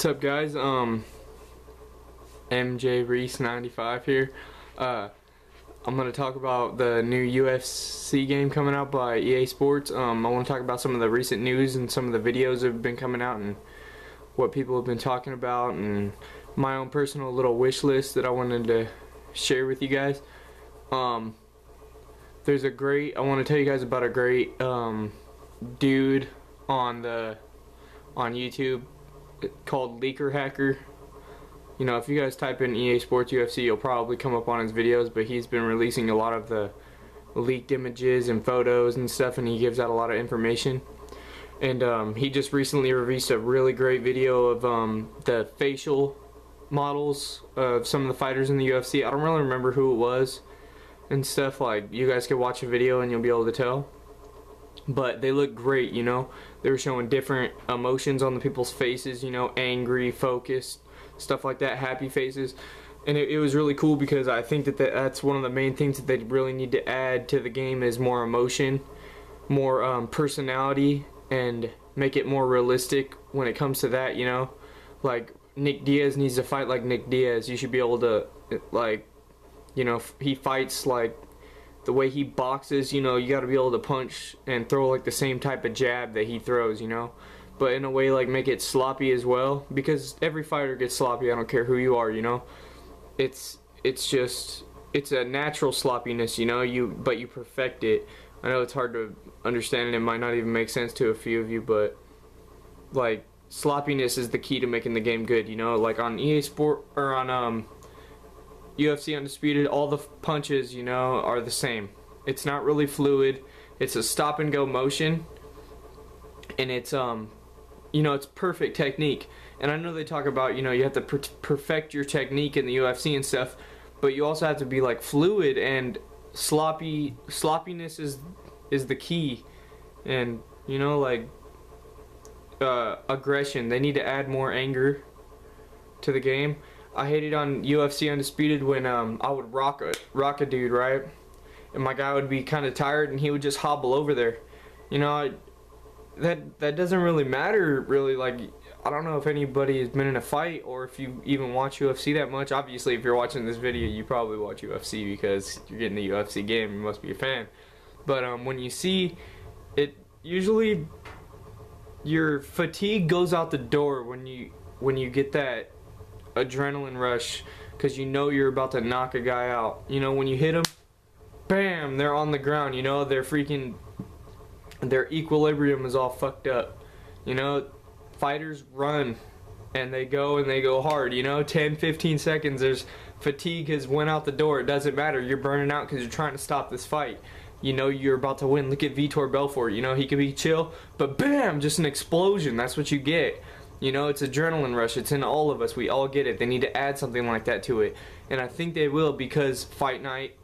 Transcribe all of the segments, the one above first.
What's up, guys? MJ Reese 95 here. I'm gonna talk about the new UFC game coming out by EA Sports. I want to talk about some of the recent news and some of the videos that have been coming out and what people have been talking about, and my own personal little wish list that I wanted to share with you guys. I want to tell you guys about a great dude on YouTube called Leaker Hacker. You know, if you guys type in EA Sports UFC, you'll probably come up on his videos, but he's been releasing a lot of the leaked images and photos and stuff, and he gives out a lot of information. And he just recently released a really great video of the facial models of some of the fighters in the UFC. I don't really remember who it was and stuff. Like, you guys could watch a video and you'll be able to tell. But they look great, you know. They were showing different emotions on the people's faces, you know, angry, focused, stuff like that, happy faces. And it was really cool because I think that that's one of the main things that they really need to add to the game is more emotion, more personality, and make it more realistic when it comes to that, you know. Like, Nick Diaz needs to fight like Nick Diaz. You should be able to, like, you know, he fights like the way he boxes, you know, you got to be able to punch and throw like the same type of jab that he throws, you know, but in a way like make it sloppy as well, because every fighter gets sloppy. I don't care who you are, you know. It's a natural sloppiness, you know, but you perfect it. I know it's hard to understand and it might not even make sense to a few of you, but like sloppiness is the key to making the game good, you know. Like on EA Sport or on UFC Undisputed, all the punches, you know, are the same. It's not really fluid. It's a stop and go motion, and it's you know, it's perfect technique. And I know they talk about, you know, you have to perfect your technique in the UFC and stuff, but you also have to be like fluid, and sloppiness is the key. And you know, like aggression, they need to add more anger to the game. I hated on UFC Undisputed when I would rock a dude, right? And my guy would be kind of tired and he would just hobble over there. You know, that doesn't really matter, really. Like, I don't know if anybody has been in a fight or if you even watch UFC that much. Obviously, if you're watching this video, you probably watch UFC because you're getting the UFC game. You must be a fan. But when you see it, usually your fatigue goes out the door when you get that adrenaline rush, because you know you're about to knock a guy out. You know, when you hit them, bam, they're on the ground. You know, their equilibrium is all fucked up. You know, fighters run and they go hard. You know, 10-15 seconds, there's fatigue has went out the door. It doesn't matter, you're burning out because you're trying to stop this fight. You know you're about to win. Look at Vitor Belfort. You know, he could be chill, but bam, just an explosion. That's what you get. You know, it's adrenaline rush. It's in all of us. We all get it. They need to add something like that to it. And I think they will, because Fight Night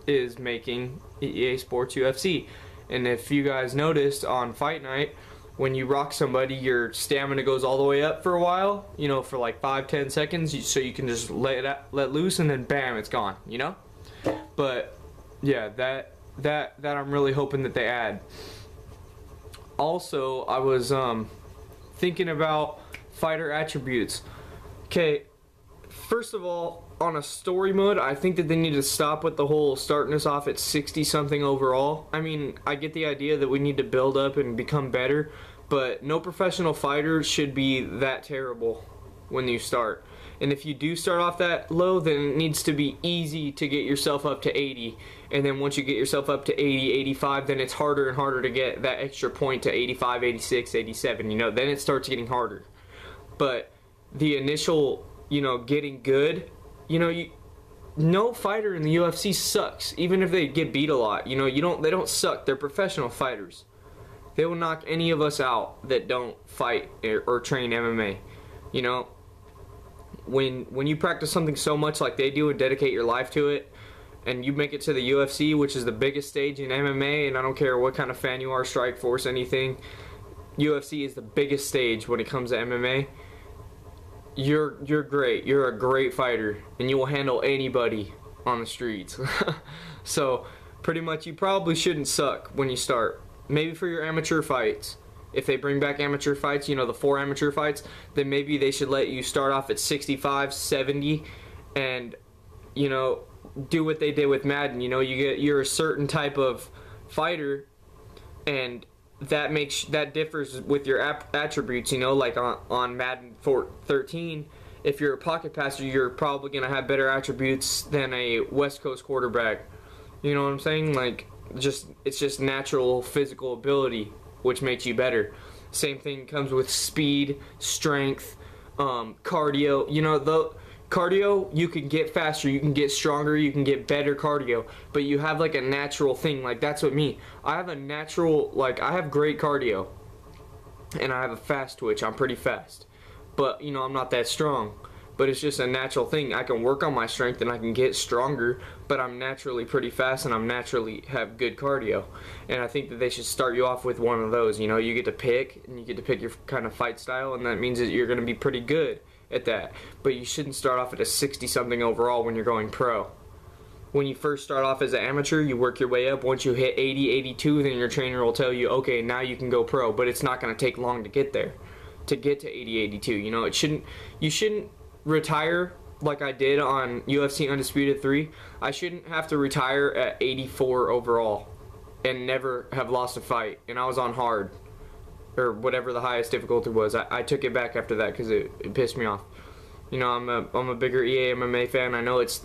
is making EA Sports UFC. And if you guys noticed on Fight Night, when you rock somebody, your stamina goes all the way up for a while, you know, for like 5-10 seconds, so you can just let loose, and then bam, it's gone, you know? But yeah, that I'm really hoping that they add. Also, I was thinking about fighter attributes. Okay, first of all, on a story mode, I think that they need to stop with the whole starting us off at 60 something overall. I mean, I get the idea that we need to build up and become better, but no professional fighter should be that terrible when you start. And if you do start off that low, then it needs to be easy to get yourself up to 80. And then once you get yourself up to 80, 85, then it's harder and harder to get that extra point to 85, 86, 87, you know, then it starts getting harder. But the initial, you know, getting good, you know, no fighter in the UFC sucks, even if they get beat a lot. You know, they don't suck. They're professional fighters. They will knock any of us out that don't fight or train MMA. You know, when you practice something so much like they do and dedicate your life to it, and you make it to the UFC, which is the biggest stage in MMA, and I don't care what kind of fan you are, Strikeforce, anything, UFC is the biggest stage when it comes to MMA. You're great. You're a great fighter, and you will handle anybody on the streets. So pretty much you probably shouldn't suck when you start. Maybe for your amateur fights, if they bring back amateur fights, you know, the 4 amateur fights, then maybe they should let you start off at 65, 70, and, you know, do what they did with Madden. You know, you're a certain type of fighter, and that differs with your attributes. You know, like on Madden 13, if you're a pocket passer, you're probably gonna have better attributes than a West Coast quarterback. You know what I'm saying? Like, it's just natural physical ability which makes you better. Same thing comes with speed, strength, cardio. You know, the cardio, you can get faster, you can get stronger, you can get better cardio, but you have like a natural thing. Like, that's what me. I have a natural, like, I have great cardio, and I have a fast twitch. I'm pretty fast, but you know, I'm not that strong. But it's just a natural thing. I can work on my strength and I can get stronger, but I'm naturally pretty fast and I'm naturally have good cardio. And I think that they should start you off with one of those. You know, you get to pick, and you get to pick your kind of fight style, and that means that you're going to be pretty good at that. But you shouldn't start off at a 60-something overall when you're going pro. When you first start off as an amateur, you work your way up. Once you hit 80, 82, then your trainer will tell you, okay, now you can go pro. But it's not going to take long to get there, to get to 80, 82. You know, you shouldn't retire like I did on UFC Undisputed 3. I shouldn't have to retire at 84 overall and never have lost a fight. And I was on hard, or whatever the highest difficulty was. I took it back after that because it pissed me off. You know, I'm a bigger EA MMA fan. I know it's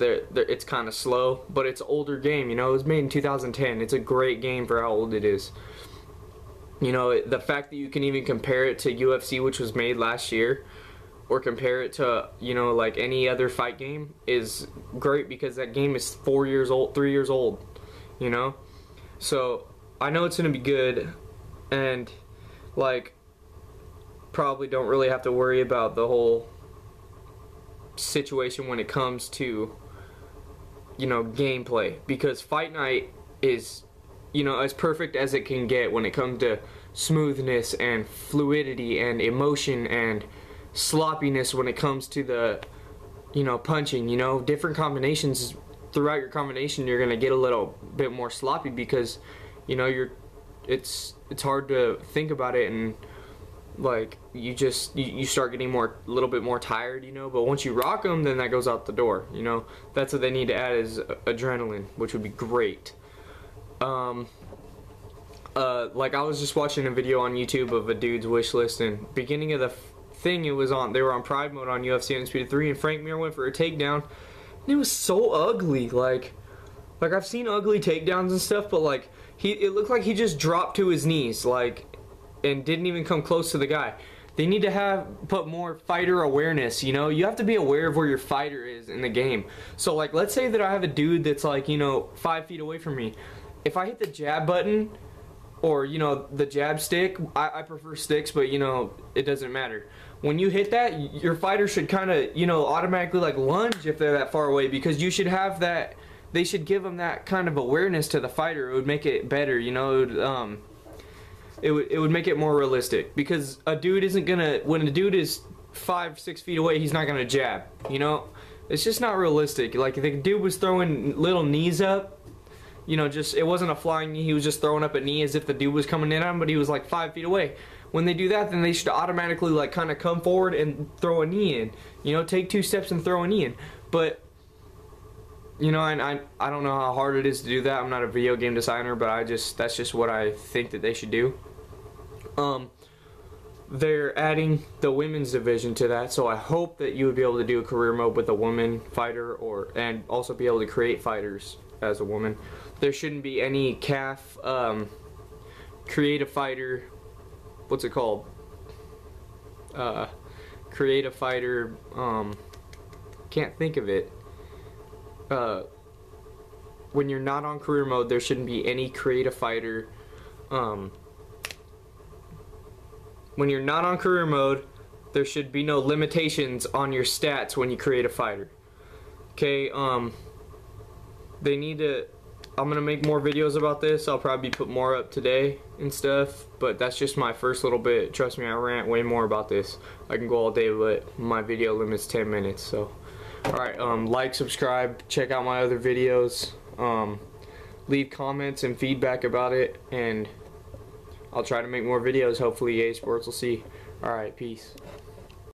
kind of slow, but it's an older game. You know, it was made in 2010. It's a great game for how old it is. You know, the fact that you can even compare it to UFC, which was made last year, or compare it to, you know, like any other fight game, is great, because that game is 4 years old, 3 years old, you know? So I know it's going to be good, and like, probably don't really have to worry about the whole situation when it comes to, you know, gameplay, because Fight Night is, you know, as perfect as it can get when it comes to smoothness and fluidity and emotion and sloppiness when it comes to the, you know, punching. You know, different combinations throughout your combination, you're gonna get a little bit more sloppy, because, you know, it's hard to think about it, and like, you start getting a little bit more tired, you know. But once you rock them, then that goes out the door. You know, that's what they need to add, is adrenaline, which would be great. Like, I was just watching a video on YouTube of a dude's wish list, and beginning of the thing, they were on Pride mode on UFC Undisputed 3, and Frank Mir went for a takedown, and it was so ugly. Like I've seen ugly takedowns and stuff, but like, it looked like he just dropped to his knees, like, and didn't even come close to the guy. They need to put more fighter awareness. You know, you have to be aware of where your fighter is in the game. So like, let's say that I have a dude that's like, you know, 5 feet away from me. If I hit the jab button, or, you know, the jab stick, I prefer sticks, but, you know, it doesn't matter. When you hit that, your fighter should kind of, you know, automatically like lunge if they're that far away, because you should have that, they should give them that kind of awareness to the fighter. It would make it better, you know. It would make it more realistic, because a dude isn't gonna, when a dude is 5, 6 feet away, he's not gonna jab, you know. It's just not realistic. Like, if the dude was throwing little knees up, you know, just, it wasn't a flying knee, he was just throwing up a knee as if the dude was coming in on him, but he was like 5 feet away. When they do that, then they should automatically like kind of come forward and throw a knee in. You know, take 2 steps and throw a knee in. But, you know, and I don't know how hard it is to do that. I'm not a video game designer, but that's just what I think that they should do. They're adding the women's division to that, so I hope that you would be able to do a career mode with a woman fighter, and also be able to create fighters as a woman. There shouldn't be any calf, create a fighter, what's it called? Create a fighter, can't think of it. When you're not on career mode, there shouldn't be any create a fighter, when you're not on career mode, there should be no limitations on your stats when you create a fighter. Okay, they need to, I'm gonna make more videos about this. I'll probably put more up today and stuff, but that's just my first little bit. Trust me, I rant way more about this. I can go all day, but my video limit's 10 minutes, so. Alright, like, subscribe, check out my other videos, leave comments and feedback about it, and I'll try to make more videos. Hopefully EA Sports will see. Alright, peace.